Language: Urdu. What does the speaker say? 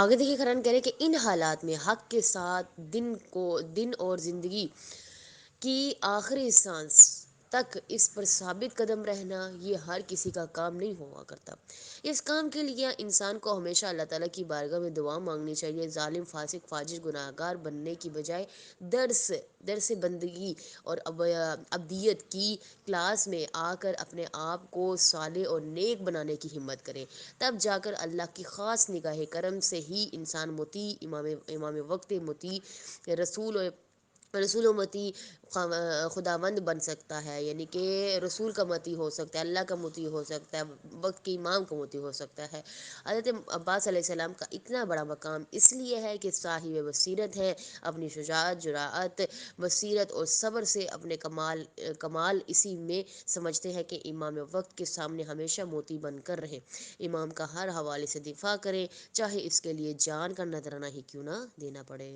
آگے دیکھیے قرآن کہہ رہے کہ ان حالات میں حق کے ساتھ دن اور زندگی کی آخری سانس تک اس پر ثابت قدم رہنا یہ ہر کسی کا کام نہیں ہوا کرتا۔ اس کام کے لیے انسان کو ہمیشہ اللہ تعالیٰ کی بارگاہ میں دعا مانگنی چاہیے۔ ظالم، فاسق، فاجر، گناہ گار بننے کی بجائے درس بندگی اور ابدیت کی کلاس میں آ کر اپنے آپ کو صالح اور نیک بنانے کی ہمت کریں، تب جا کر اللہ کی خاص نگاہ کرم سے ہی انسان مطیع، امام وقت مطیع، رسول و مطیع خداوند بن سکتا ہے، یعنی کہ رسول کا مطیع ہو سکتا ہے، اللہ کا مطیع ہو سکتا ہے، وقت کے امام کا مطیع ہو سکتا ہے۔ حضرت عباس علیہ السلام کا اتنا بڑا مقام اس لیے ہے کہ صاحب بصیرت ہے، اپنی شجاعت، جرأت، بصیرت اور صبر سے اپنے کمال اسی میں سمجھتے ہیں کہ امام وقت کے سامنے ہمیشہ موتی بن کر رہیں، امام کا ہر حوالے سے دفاع کریں، چاہے اس کے لیے جان کا نذرانہ ہی کیوں نہ دینا پڑے۔